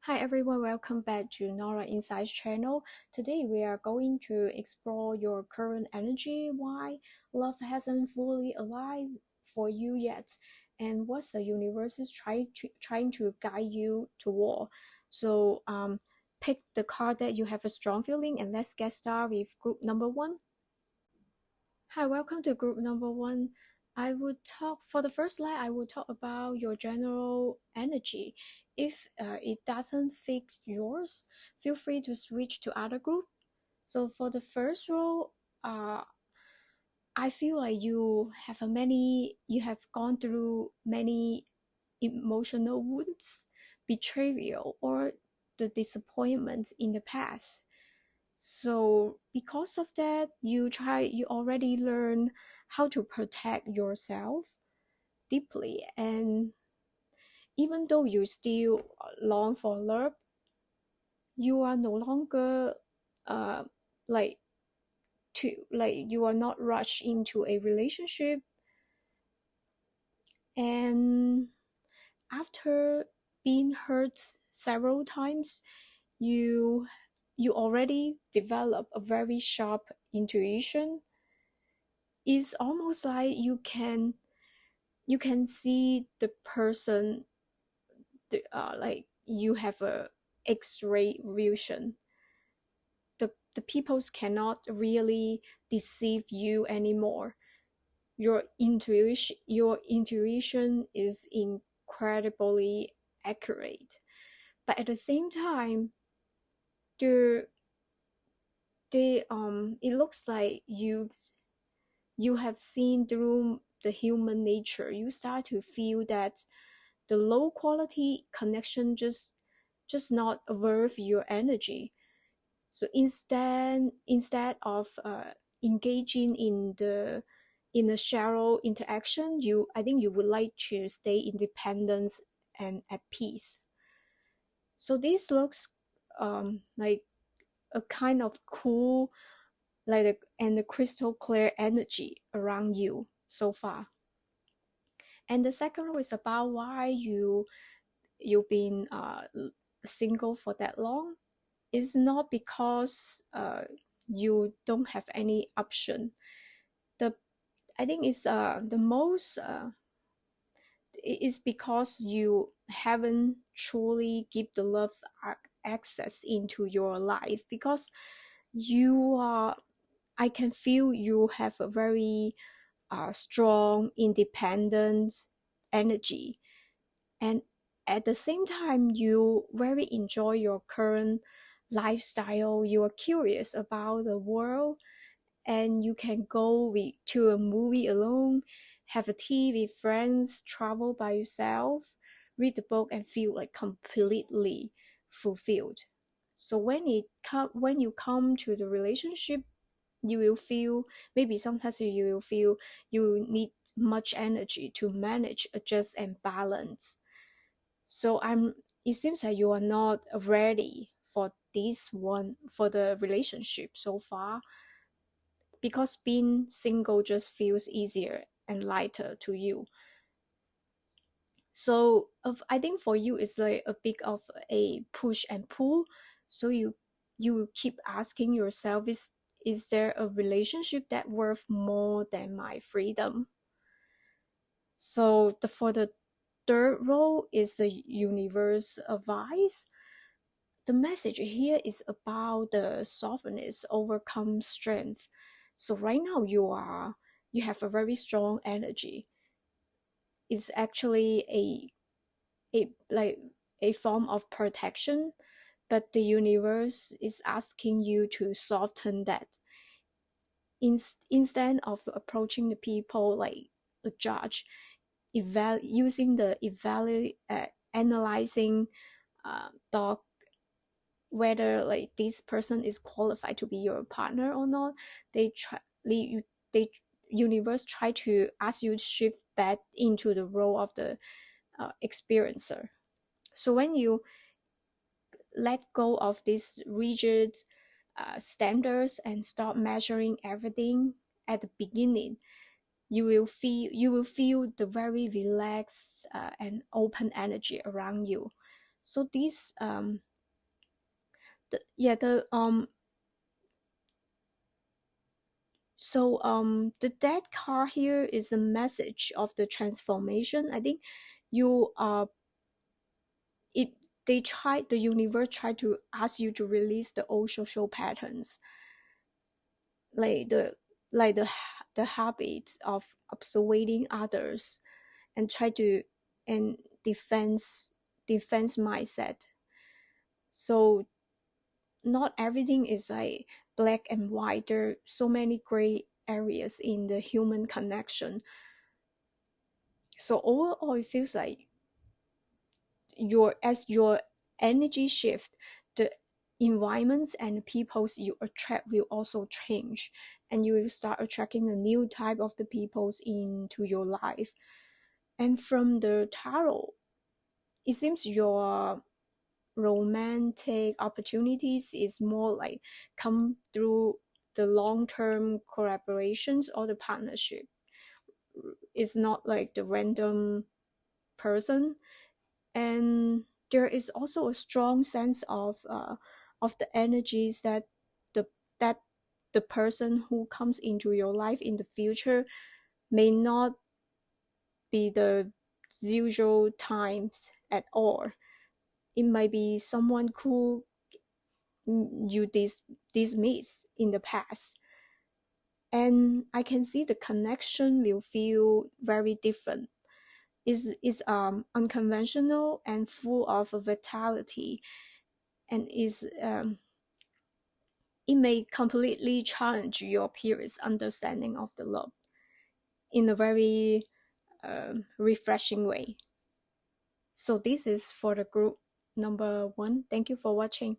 Hi everyone, welcome back to Nora Insights channel. Today we are going to explore your current energy, why love hasn't fully arrived for you yet, and what the universe is trying to guide you toward. Pick the card that you have a strong feeling, and let's get started with group number one. Hi, welcome to group number one. I would talk for the first line. I will talk about your general energy. If it doesn't fit yours, feel free to switch to other group. So for the first row, I feel like you have gone through many emotional wounds, betrayal, or the disappointment in the past. So because of that, you already learn how to protect yourself deeply. And even though you still long for love, you are no longer uh like you are not rushed into a relationship. And after being hurt several times, you you already develop a very sharp intuition. It's almost like you can see the person, like you have a X-ray vision. The peoples cannot really deceive you anymore. Your intuition is incredibly accurate, but at the same time, the it looks like you have seen through the human nature. You start to feel that the low quality connection just not worth your energy. So instead of engaging in a shallow interaction, I think you would like to stay independent and at peace. So this looks like a kind of cool, and a crystal clear energy around you so far. And the second one is about why you've been single for that long. It's not because you don't have any option. The I think it's the most it's because you haven't truly give the love access into your life, because you are I can feel you have a very strong independent energy, and at the same time you very enjoy your current lifestyle. You are curious about the world, and you can go to a movie alone, have a tea with friends, travel by yourself, read the book, and feel like completely fulfilled. So when you come to the relationship, you will feel, maybe sometimes you will feel you need much energy to manage, adjust, and balance. So it seems like you are not ready for this one, for the relationship so far, because being single just feels easier and lighter to you. So I think for you it's like a bit of a push and pull. So you keep asking yourself, is there a relationship that worth more than my freedom? So for the third role is the universe advice. The message here is about the softness overcome strength. So right now you have a very strong energy. It's actually a form of protection, but the universe is asking you to soften that. Instead of approaching the people like a judge, using the analyzing thought whether like this person is qualified to be your partner or not. They universe try to ask you to shift back into the role of the experiencer. So when you let go of these rigid standards and start measuring everything at the beginning, you will feel the very relaxed and open energy around you. So these the dead card here is a message of the transformation. I think you it the universe try to ask you to release the old social patterns, like the habits of observing others, and try to and defense mindset. So not everything is like black and white. There are so many gray areas in the human connection. So overall it feels like your energy shift, the environments and peoples you attract will also change, and you will start attracting a new type of the peoples into your life. And from the tarot, it seems your romantic opportunities is more like come through the long-term collaborations or the partnership. It's not like the random person. And there is also a strong sense of the energies that the that the person who comes into your life in the future may not be the usual times at all. It might be someone who you dismiss in the past, and I can see the connection will feel very different. Is unconventional and full of vitality, and it may completely challenge your peers' understanding of the love in a very refreshing way. So this is for the group number 1. Thank you for watching.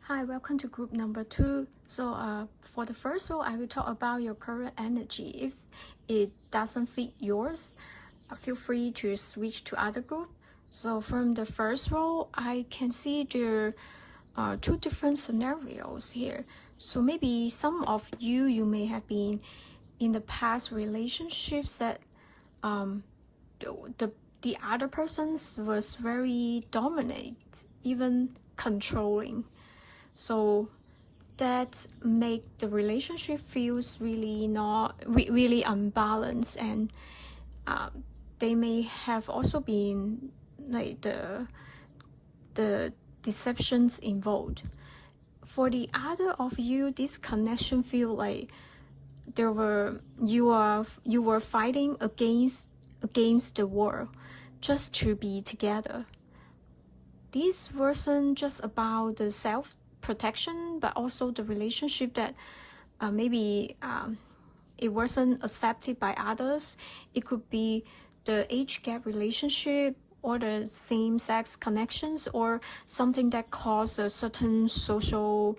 Hi, welcome to group number 2. So for the first row, I will talk about your current energy. If it doesn't fit yours, feel free to switch to other group. So from the first row, I can see there are 2 different scenarios here. So maybe some of you may have been in the past relationships that the other person was very dominant, even controlling. So that make the relationship feels really not really unbalanced, and they may have also been like the deceptions involved. For the other of you, this connection feel like you were fighting against the world just to be together. This wasn't just about the self-protection, but also the relationship that maybe it wasn't accepted by others. It could be the age gap relationship, or the same-sex connections, or something that caused a certain social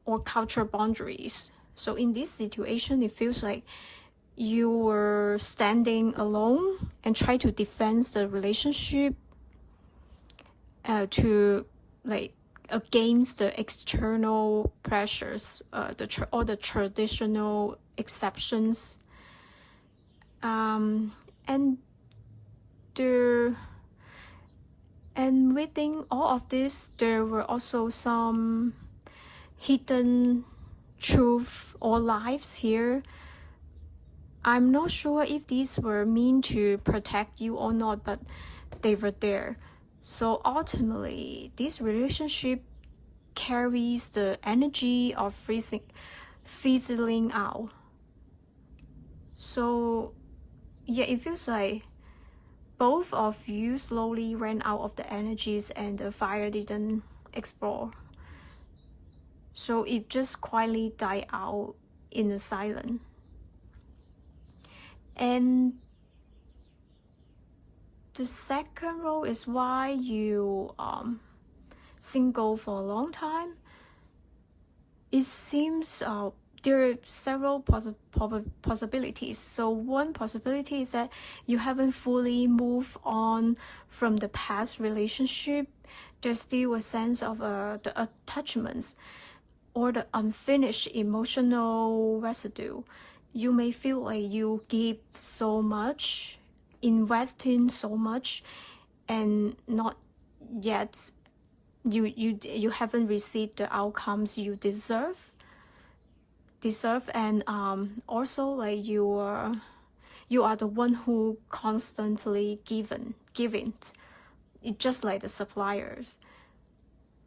or cultural boundaries. So in this situation, it feels like you were standing alone and try to defend the relationship to like against the external pressures, or the traditional exceptions, and within all of this, there were also some hidden truth or lives here. I'm not sure if these were meant to protect you or not, but they were there. So ultimately, this relationship carries the energy of fizzling out. So yeah, it feels like both of you slowly ran out of the energies and the fire didn't explore. So it just quietly died out in the silence. And the second role is why you single for a long time. It seems there are several possibilities. So one possibility is that you haven't fully moved on from the past relationship. There's still a sense of the attachments or the unfinished emotional residue. You may feel like you give so much, investing so much, and not yet you haven't received the outcomes you deserve, and also like you are the one who constantly giving it, just like the suppliers.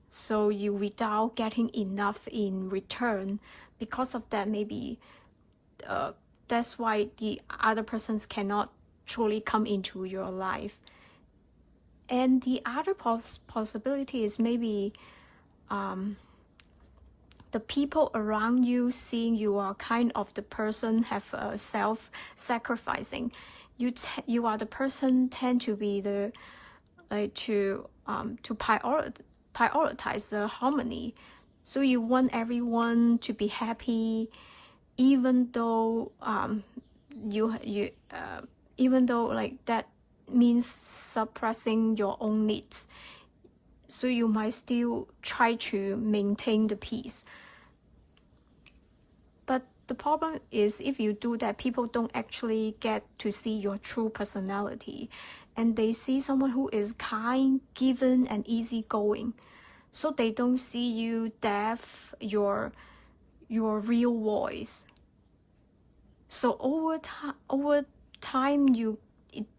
So you, without getting enough in return, because of that, maybe that's why the other persons cannot truly come into your life. And the other possibility is maybe the people around you seeing you are kind of the person have self-sacrificing. You are the person tend to be the like to prioritize the harmony. So you want everyone to be happy, even though even though like that means suppressing your own needs. So you might still try to maintain the peace. But the problem is, if you do that, people don't actually get to see your true personality, and they see someone who is kind, given, and easygoing. So they don't see you depth, your real voice. So over time,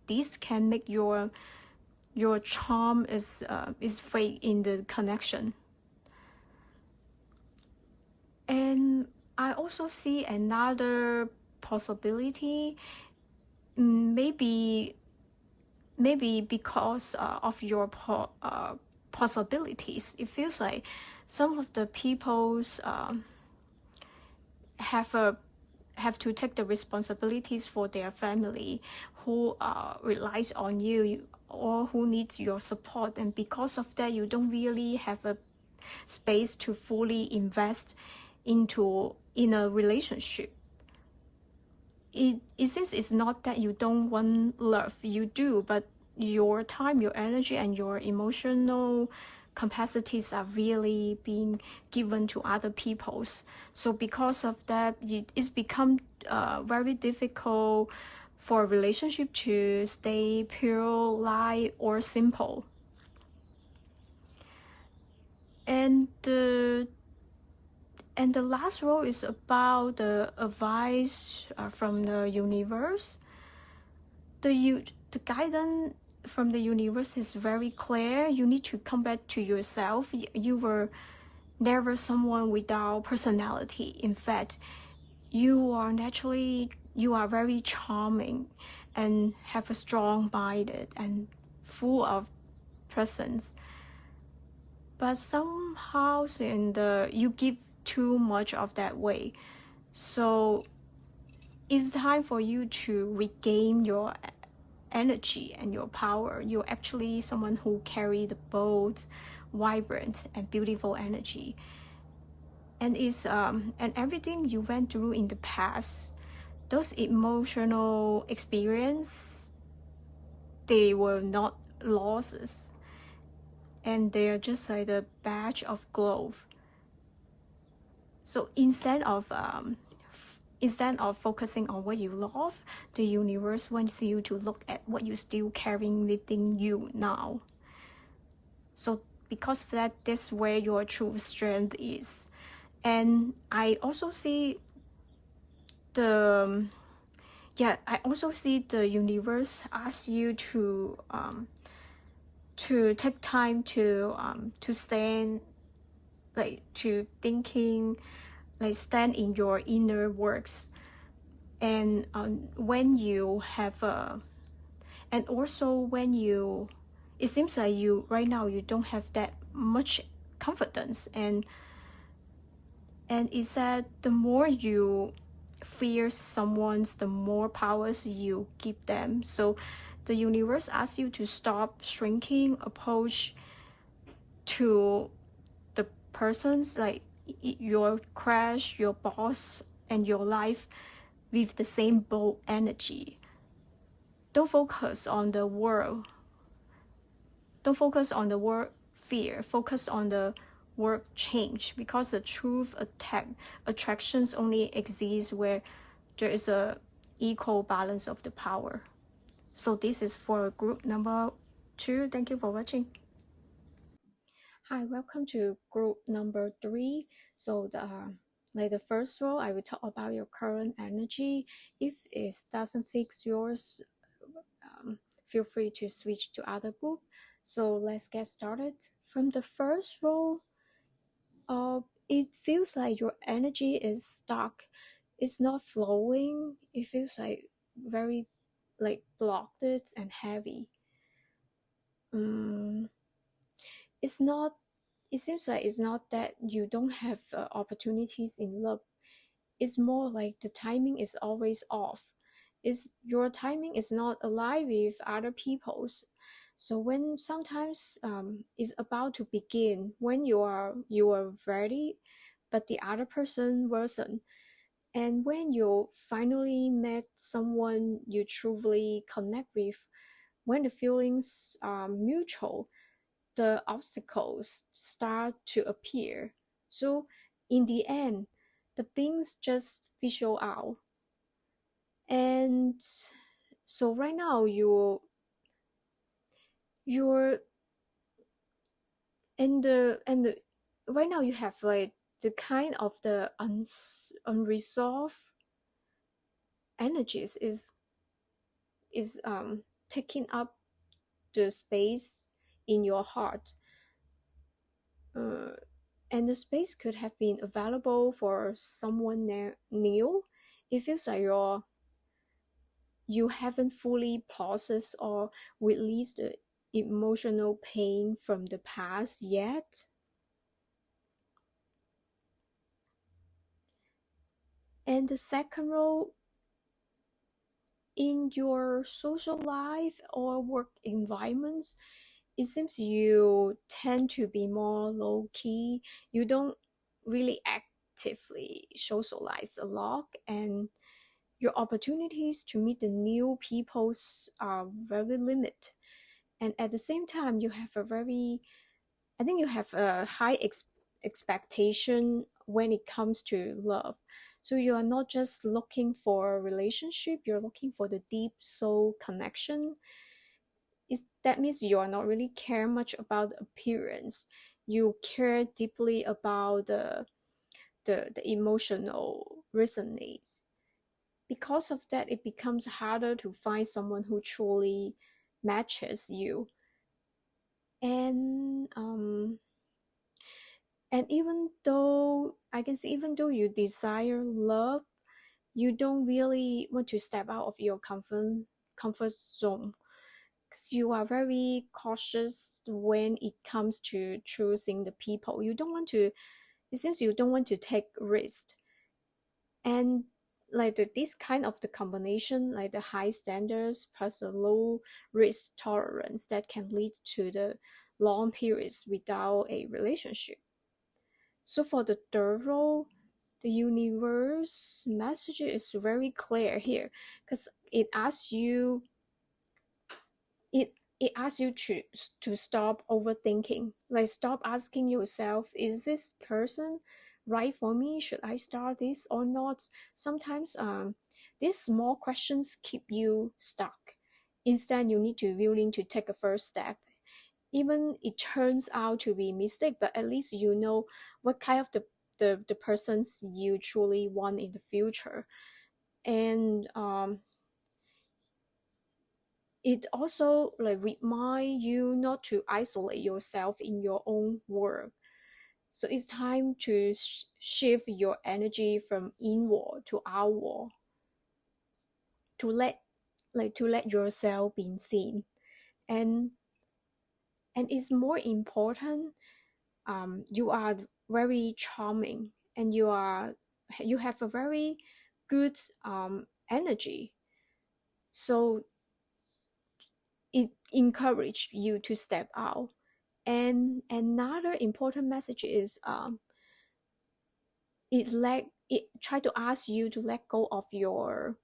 this can make your charm is fake in the connection. And I also see another possibility, maybe because of your possibilities. It feels like some of the people's have to take the responsibilities for their family, who relies on you or who needs your support, and because of that, you don't really have a space to fully invest in a relationship. It seems it's not that you don't want love, you do, but your time, your energy, and your emotional capacities are really being given to other people's. So because of that, it's become very difficult for a relationship to stay pure, light, or simple. And the last role is about the advice from the universe. The guidance from the universe is very clear. You need to come back to yourself. You were never someone without personality. In fact, you are very charming and have a strong mind and full of presence. But somehow you give too much of that way. So it's time for you to regain your energy and your power. You're actually someone who carry the bold, vibrant, and beautiful energy. And and everything you went through in the past, those emotional experiences, they were not losses, and they're just like a badge of glow. So instead of focusing on what you love, the universe wants you to look at what you're still carrying within you now. So because of that, that's where your true strength is. And I also see the universe ask you to take time to stand, like to thinking, like stand in your inner works. And when you have and also when it seems like you right now you don't have that much confidence, and it's that the more you fear someone's, the more powers you give them. So the universe asks you to stop shrinking, approach to the persons, like your crush, your boss, and your life with the same bold energy. Don't focus on the world. Don't focus on the word fear. Focus on the word change, because the truth attractions only exist where there is a equal balance of the power. So this is for group number 2. Thank you for watching. Hi, welcome to group number 3. So the first row, I will talk about your current energy. If it doesn't fix yours, feel free to switch to other group. So let's get started. From the first row, it feels like your energy is stuck. It's not flowing. It feels like very like blocked and heavy. It's not. It seems like it's not that you don't have opportunities in love. It's more like the timing is always off. Is your timing is not aligned with other people's. So when sometimes it's about to begin, when you are ready, but the other person wasn't, and when you finally met someone you truly connect with, when the feelings are mutual, the obstacles start to appear. So in the end, the things just visual out. And so right now you're and the right now you have like the kind of the unresolved energies is taking up the space in your heart. Uh, and the space could have been available for someone new. It feels like you haven't fully processed or released the emotional pain from the past yet. And the second role, in your social life or work environments, it seems you tend to be more low key. You don't really actively socialize a lot, and your opportunities to meet the new peoples are very limited. And at the same time, I think you have a high expectation when it comes to love. So you are not just looking for a relationship, you're looking for the deep soul connection. That means you are not really care much about appearance. You care deeply about the emotional resonance. Because of that, it becomes harder to find someone who truly matches you. And even though you desire love, you don't really want to step out of your comfort zone, because you are very cautious when it comes to choosing the people. You don't want to. It seems you don't want to take risk. And like this kind of the combination, like the high standards plus a low risk tolerance, that can lead to the long periods without a relationship. So for the third role, the universe message is very clear here, because it it asks you to stop overthinking. Like, stop asking yourself, is this person right for me? Should I start this or not? Sometimes these small questions keep you stuck. Instead, you need to be willing to take a first step. Even it turns out to be a mistake, but at least you know what kind of the persons you truly want in the future. And it also like remind you not to isolate yourself in your own world. So it's time to shift your energy from inward to outward, to let yourself be seen. and and it's more important, you are very charming, and you have a very good energy. So it encouraged you to step out. And another important message is, it try to ask you to let go of your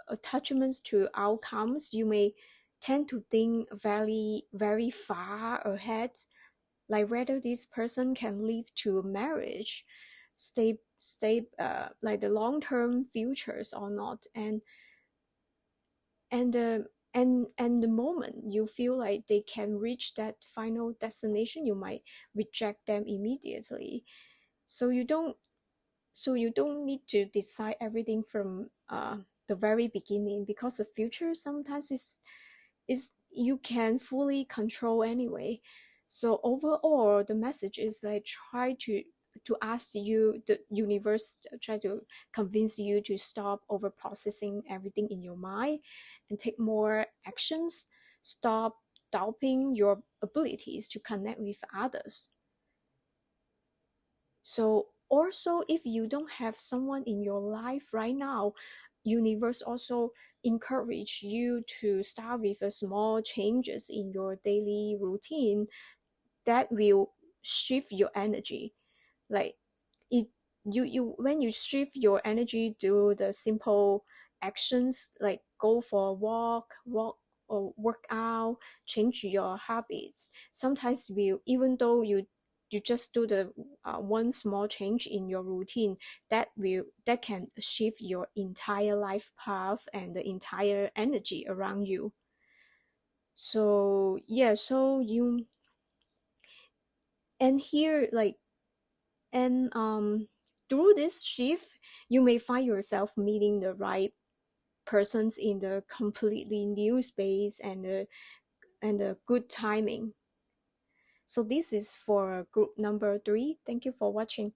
attachments to outcomes. You may tend to think very very far ahead, like whether this person can lead to a marriage, like the long term futures or not. And And the moment you feel like they can reach that final destination, you might reject them immediately. So you don't need to decide everything from the very beginning, because the future sometimes is you can fully control anyway. So overall, the message is like try to ask you, the universe try to convince you to stop over processing everything in your mind and take more actions. Stop doubting your abilities to connect with others. So also, if you don't have someone in your life right now, universe also encourage you to start with a small changes in your daily routine that will shift your energy. Like it, you when you shift your energy through the simple actions, like go for a walk or work out, change your habits. Sometimes will, even though you just do the one small change in your routine, that can shift your entire life path and the entire energy around you. So yeah, so you, and here like, and through this shift, you may find yourself meeting the right persons in the completely new space, and the good timing. So this is for group number 3. Thank you for watching.